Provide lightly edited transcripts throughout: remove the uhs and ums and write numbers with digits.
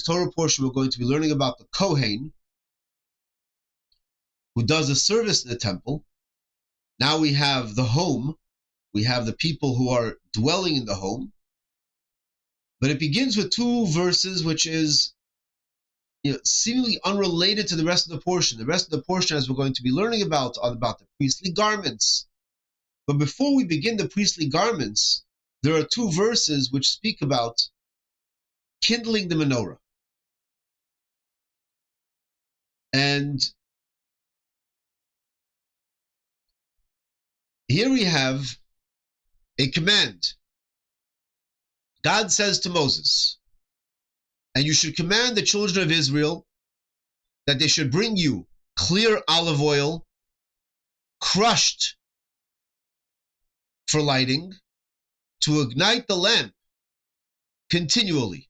Torah portion, we're going to be learning about the Kohen, who does a service in the temple. Now we have the home. We have the people who are dwelling in the home. But it begins with two verses, which is seemingly unrelated to the rest of the portion. The rest of the portion, as we're going to be learning about, are about the priestly garments. But before we begin the priestly garments, there are two verses which speak about kindling the menorah. And here we have a command. God says to Moses, and you should command the children of Israel that they should bring you clear olive oil, crushed for lighting, to ignite the lamp continually.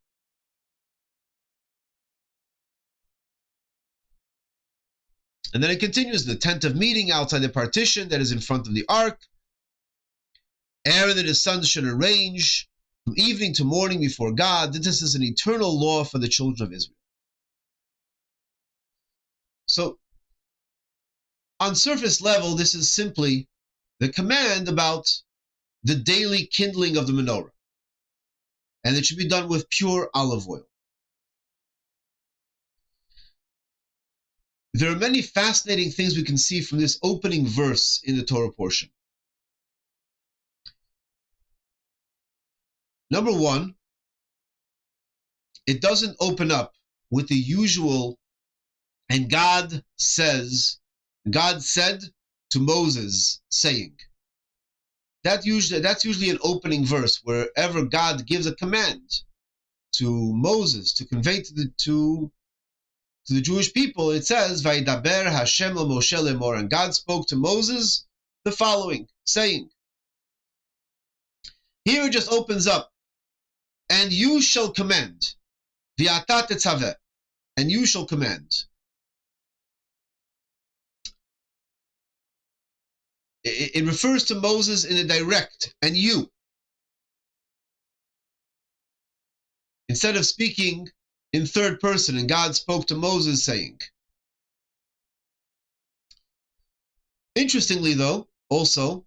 And then it continues, the tent of meeting outside the partition that is in front of the ark. Aaron and his sons should arrange from evening to morning before God. This is an eternal law for the children of Israel. So, on surface level, this is simply the command about the daily kindling of the menorah. And it should be done with pure olive oil. There are many fascinating things we can see from this opening verse in the Torah portion. Number one, it doesn't open up with the usual, and God said to Moses, saying. That's usually an opening verse wherever God gives a command to Moses to convey to the Jewish people. It says, "Vaydaber Hashem el Moshe lemor," and God spoke to Moses the following, saying. Here it just opens up, and you shall command, v'ata tetzaveh, and you shall command. It refers to Moses in a direct, and you. Instead of speaking in third person, and God spoke to Moses saying. Interestingly, though, also,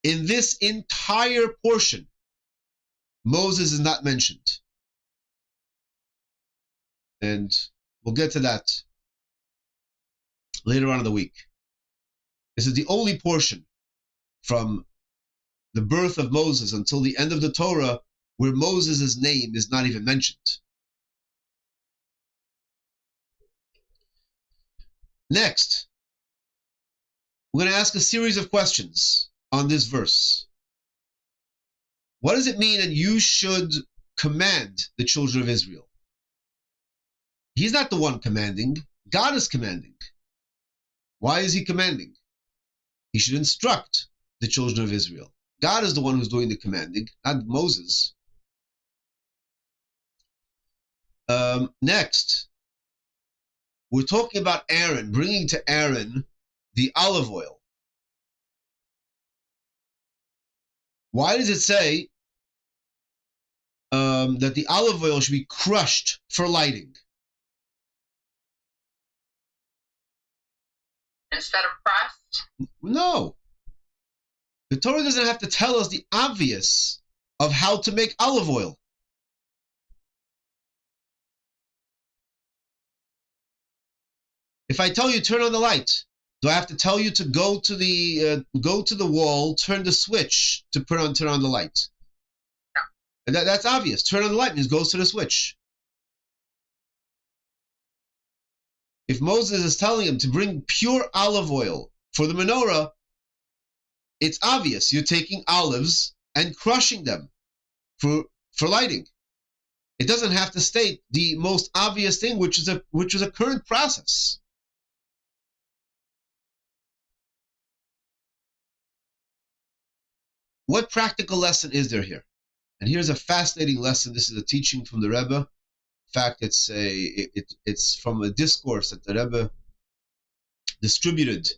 in this entire portion, Moses is not mentioned. And we'll get to that later on in the week. This is the only portion from the birth of Moses until the end of the Torah where Moses' name is not even mentioned. Next, we're going to ask a series of questions on this verse. What does it mean that you should command the children of Israel? He's not the one commanding. God is commanding. Why is he commanding? He should instruct the children of Israel. God is the one who's doing the commanding, not Moses. Next, we're talking about Aaron, bringing to Aaron the olive oil. Why does it say that the olive oil should be crushed for lighting? Instead of pressed? No. The Torah doesn't have to tell us the obvious of how to make olive oil. If I tell you turn on the light, do I have to tell you to go to the wall, turn the switch to turn on the light? No. And that's obvious. Turn on the light means goes to the switch. If Moses is telling him to bring pure olive oil for the menorah, it's obvious. You're taking olives and crushing them for lighting. It doesn't have to state the most obvious thing, which is a current process. What practical lesson is there here? And here's a fascinating lesson. This is a teaching from the Rebbe. In fact, it's from a discourse that the Rebbe distributed.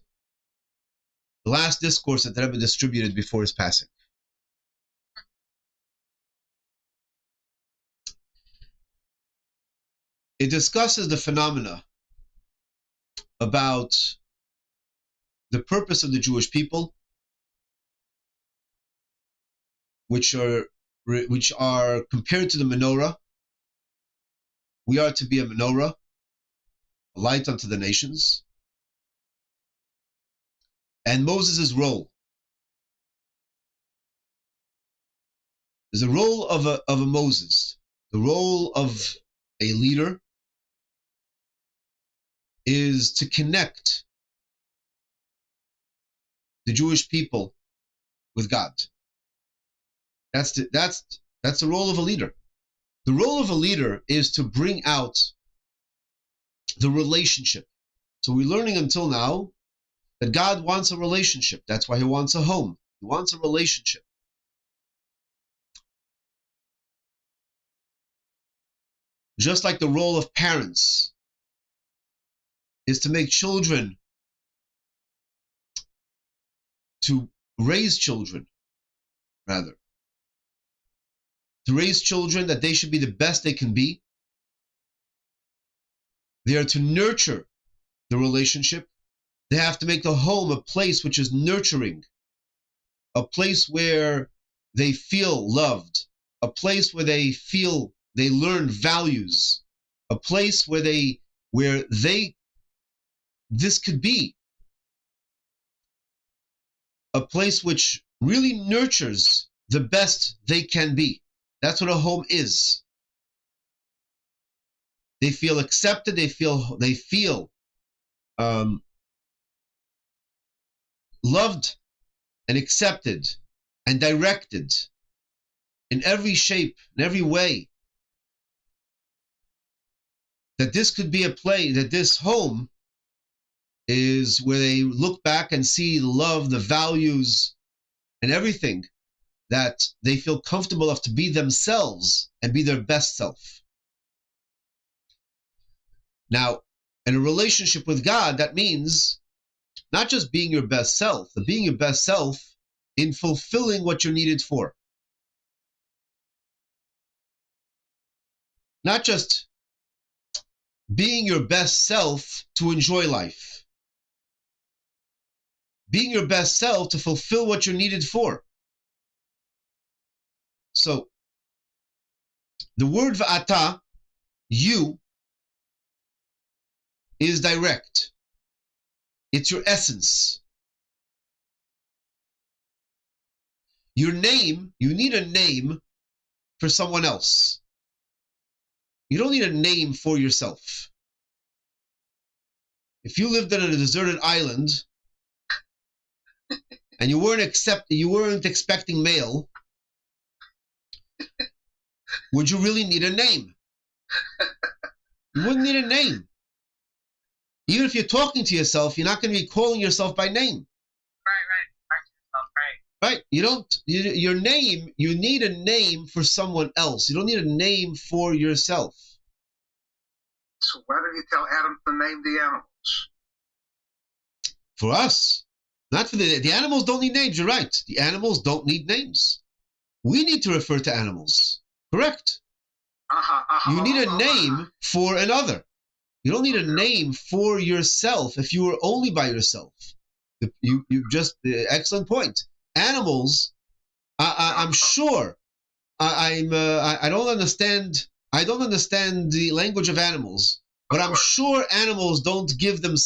The last discourse that the Rebbe distributed before his passing. It discusses the phenomena about the purpose of the Jewish people, which are compared to the menorah. We are to be a menorah, a light unto the nations. And Moses' role. There's a role of a Moses. The role of a leader is to connect the Jewish people with God. That's the role of a leader. The role of a leader is to bring out the relationship. So we're learning until now that God wants a relationship. That's why he wants a home. He wants a relationship. Just like the role of parents is to make children, to raise children, rather. To raise children that they should be the best they can be. They are to nurture the relationship. They have to make the home a place which is nurturing, a place where they feel loved, a place where they feel they learn values, a place where this could be a place which really nurtures the best they can be. That's what a home is. They feel accepted. They feel loved and accepted and directed in every shape, in every way. That this could be a place, that this home is where they look back and see the love, the values, and everything that they feel comfortable enough to be themselves and be their best self. Now, in a relationship with God, that means not just being your best self, but being your best self in fulfilling what you're needed for. Not just being your best self to enjoy life. Being your best self to fulfill what you're needed for. So, the word va'ata, you, is direct. It's your essence. Your name, you need a name for someone else. You don't need a name for yourself. If you lived on a deserted island and you weren't expecting mail, would you really need a name? You wouldn't need a name. Even if you're talking to yourself, you're not going to be calling yourself by name. Right? You don't. Your name. You need a name for someone else. You don't need a name for yourself. So why did he tell Adam to name the animals? For us, not for the animals. Don't need names. You're right. The animals don't need names. We need to refer to animals. Correct. You need a name for another. You don't need a name for yourself if you were only by yourself. You just excellent point. Animals, I'm sure. I don't understand. I don't understand the language of animals, but I'm sure animals don't give them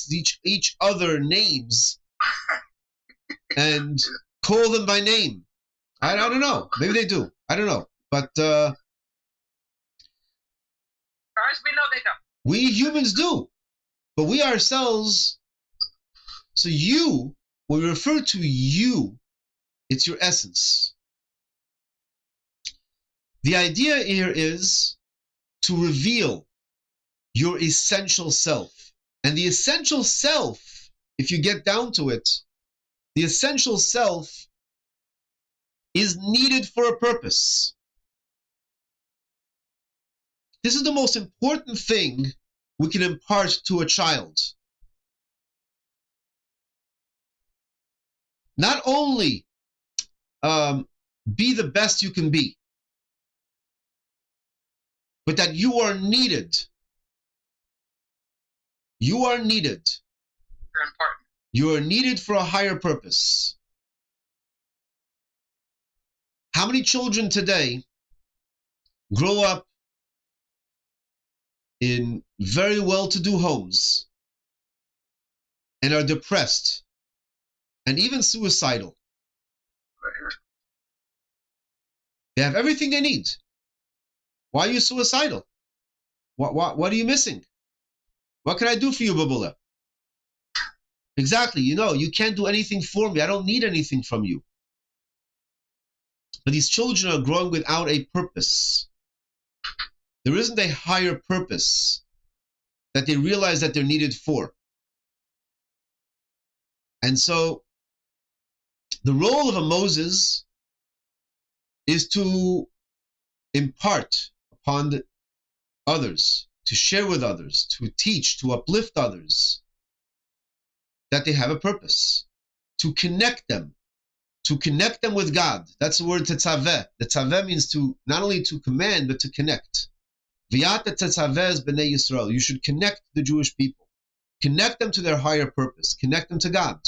each other names and call them by name. I don't know. Maybe they do. I don't know. But As far as we know, they don't. We humans do, but we ourselves. So you, when we refer to you, it's your essence. The idea here is to reveal your essential self. And the essential self, if you get down to it, the essential self is needed for a purpose. This is the most important thing we can impart to a child. Not only be the best you can be, but that you are needed You are needed. They're important. You are needed for a higher purpose. How many children today grow up in very well-to-do homes and are depressed and even suicidal? They have everything they need. Why are you suicidal? What are you missing? What can I do for you, Babula? Exactly, you can't do anything for me. I don't need anything from you. But these children are growing without a purpose. There isn't a higher purpose that they realize that they're needed for. And so the role of a Moses is to impart upon the others, to share with others, to teach, to uplift others, that they have a purpose, to connect them with God. That's the word tetzaveh. The tetzaveh means to not only to command, but to connect. V'yata tetzaveh b'nei Yisrael. You should connect the Jewish people. Connect them to their higher purpose. Connect them to God.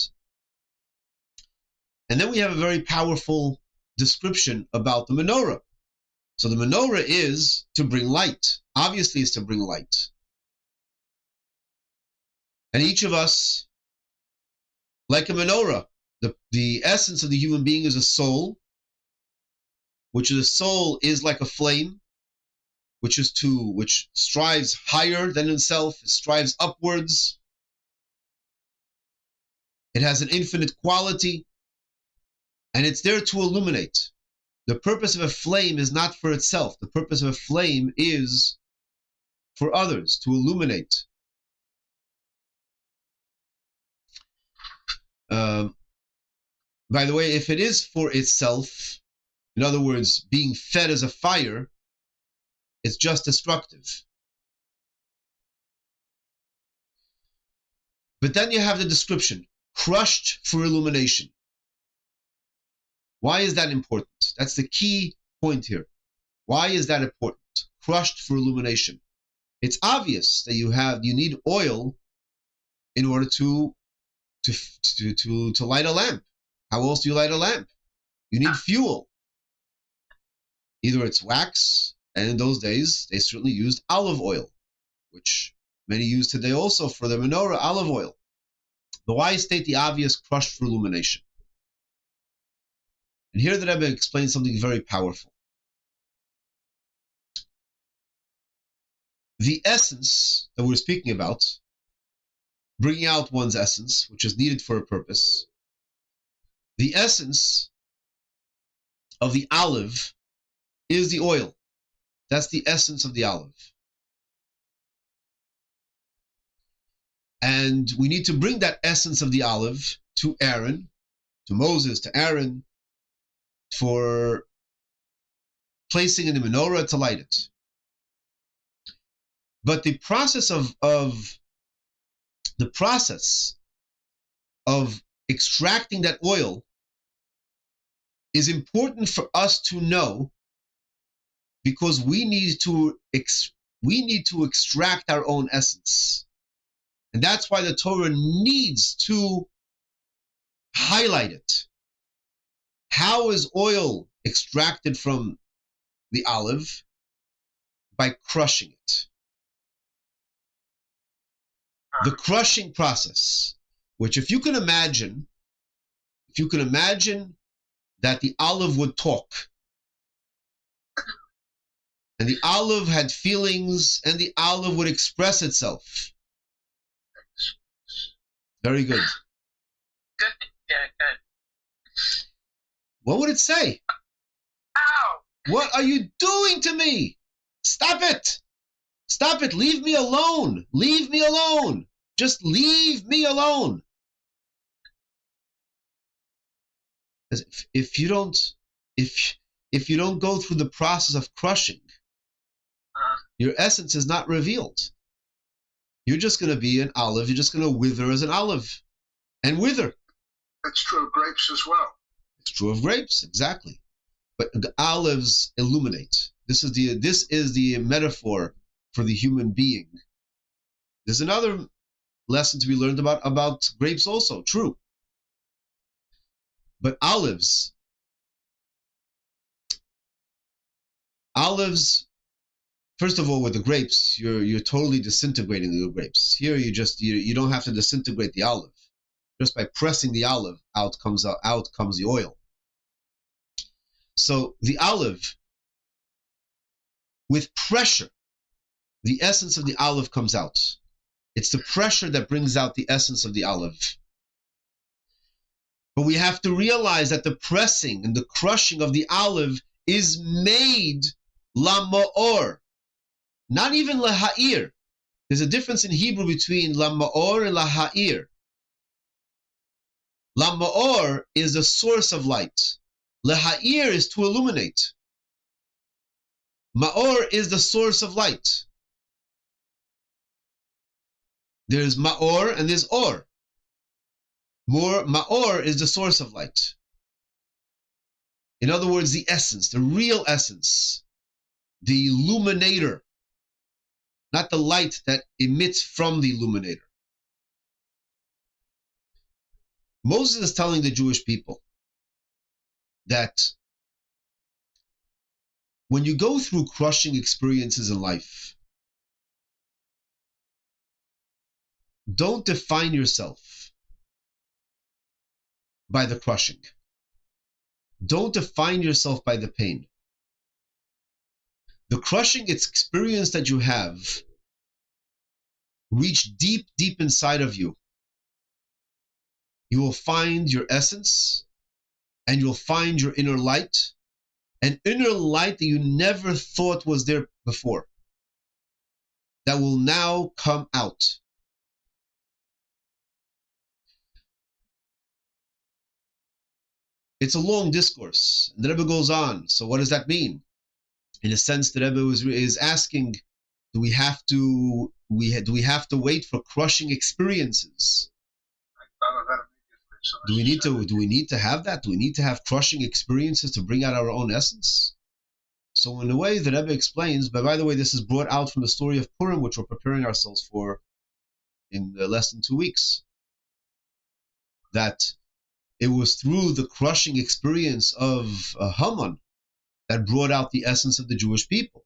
And then we have a very powerful description about the menorah. So the menorah is to bring light. Obviously, it's to bring light. And each of us, like a menorah, the essence of the human being is a soul, which is a soul is like a flame, which strives higher than itself, it strives upwards. It has an infinite quality, and it's there to illuminate. The purpose of a flame is not for itself. The purpose of a flame is for others, to illuminate. By the way, if it is for itself, in other words, being fed as a fire, it's just destructive. But then you have the description, crushed for illumination. Why is that important? That's the key point here. Why is that important? Crushed for illumination. It's obvious that you need oil in order to light a lamp. How else do you light a lamp? You need fuel. Either it's wax, and in those days they certainly used olive oil, which many use today also for the menorah, olive oil. But why state the obvious, crushed for illumination? And here the Rebbe explains something very powerful. The essence that we're speaking about, bringing out one's essence, which is needed for a purpose, the essence of the olive is the oil. That's the essence of the olive. And we need to bring that essence of the olive to Aaron, to Moses, to Aaron, for placing in the menorah to light it. But the process of extracting that oil is important for us to know, because we need to extract our own essence. And that's why the Torah needs to highlight it. How is oil extracted from the olive? By crushing it. The crushing process, which if you can imagine that the olive would talk, and the olive had feelings, and the olive would express itself. Very good. Good. Yeah, good. What would it say? Ow! What are you doing to me? Stop it! Stop it! Leave me alone! Leave me alone! Just leave me alone! If you don't go through the process of crushing, your essence is not revealed. You're just going to be an olive. You're just going to wither as an olive, and wither. That's true of grapes as well. It's true of grapes, exactly. But the olives illuminate. This is the metaphor for the human being. There's another lesson to be learned about grapes also, true. But olives, first of all, with the grapes, you're totally disintegrating the grapes. Here, you don't have to disintegrate the olive. Just by pressing the olive, out comes the oil. So the olive, with pressure, the essence of the olive comes out. It's the pressure that brings out the essence of the olive. But we have to realize that the pressing and the crushing of the olive is made la ma'or, not even la ha'ir. There's a difference in Hebrew between la ma'or and la ha'ir. La ma'or is the source of light. La ha'ir is to illuminate. Ma'or is the source of light. There's ma'or and there's or. Ma'or is the source of light. In other words, the essence, the real essence, the illuminator, not the light that emits from the illuminator. Moses is telling the Jewish people that when you go through crushing experiences in life, don't define yourself by the crushing. Don't define yourself by the pain. The crushing experience that you have reach deep, deep inside of you. You will find your essence and you'll find your inner light, an inner light that you never thought was there before, that will now come out. It's a long discourse. And the Rebbe goes on. So what does that mean? In a sense, the Rebbe is asking, do we have to wait for crushing experiences? Do we need to have that? Do we need to have crushing experiences to bring out our own essence? So in a way, the Rebbe explains, but by the way, this is brought out from the story of Purim, which we're preparing ourselves for in less than 2 weeks, that it was through the crushing experience of Haman that brought out the essence of the Jewish people.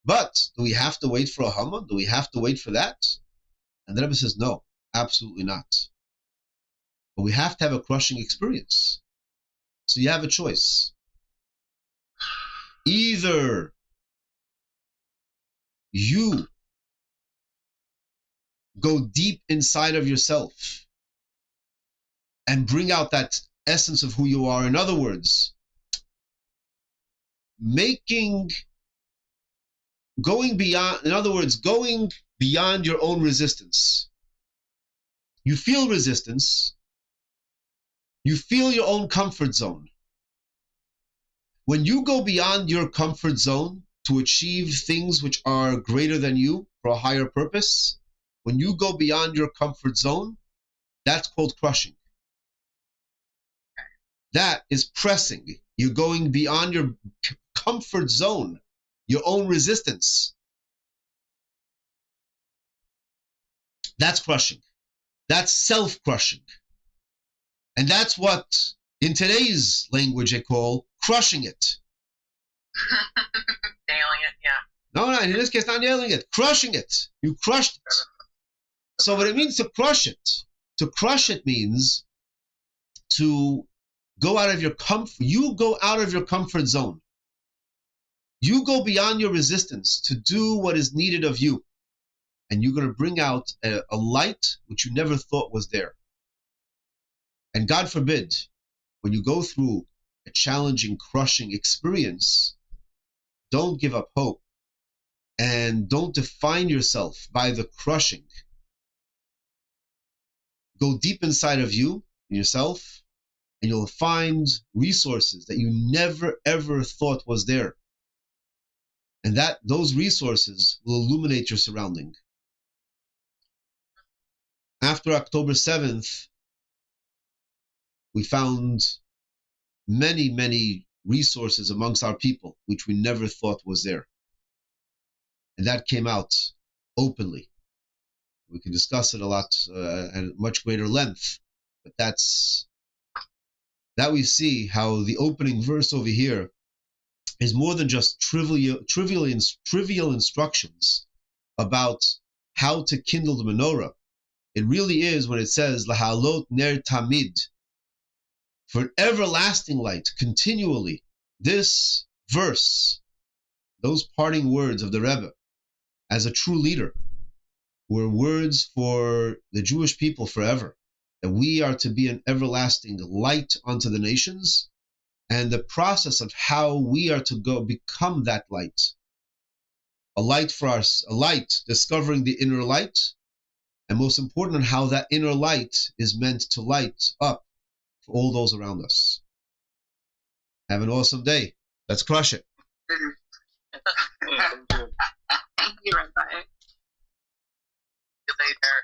But do we have to wait for a Haman? Do we have to wait for that? And the Rebbe says, no, absolutely not. But we have to have a crushing experience. So you have a choice. Either you go deep inside of yourself and bring out that essence of who you are. In other words, going beyond your own resistance. You feel resistance. You feel your own comfort zone. When you go beyond your comfort zone to achieve things which are greater than you for a higher purpose, when you go beyond your comfort zone, that's called crushing. That is pressing. You're going beyond your comfort zone, your own resistance. That's crushing. That's self-crushing. And that's what, in today's language, they call crushing it. Nailing it, yeah. No, in this case, not nailing it. Crushing it. You crushed it. So what it means to crush it means to go out of your comfort. You go out of your comfort zone. You go beyond your resistance to do what is needed of you. And you're going to bring out a light which you never thought was there. And God forbid, when you go through a challenging, crushing experience, don't give up hope and don't define yourself by the crushing. Go deep inside of you, yourself, and you'll find resources that you never ever thought was there. And those resources will illuminate your surrounding. After October 7th, we found many, many resources amongst our people, which we never thought was there. And that came out openly. We can discuss it a lot at much greater length. But that we see how the opening verse over here is more than just trivial instructions about how to kindle the menorah. It really is when it says lahalot ner tamid, for an everlasting light, continually. This verse, those parting words of the Rebbe, as a true leader, were words for the Jewish people forever, that we are to be an everlasting light unto the nations, and the process of how we are to go become that light. A light for us, a light discovering the inner light, and most important, how that inner light is meant to light up for all those around us. Have an awesome day. Let's crush it. Thank you, Rabbi. See you later.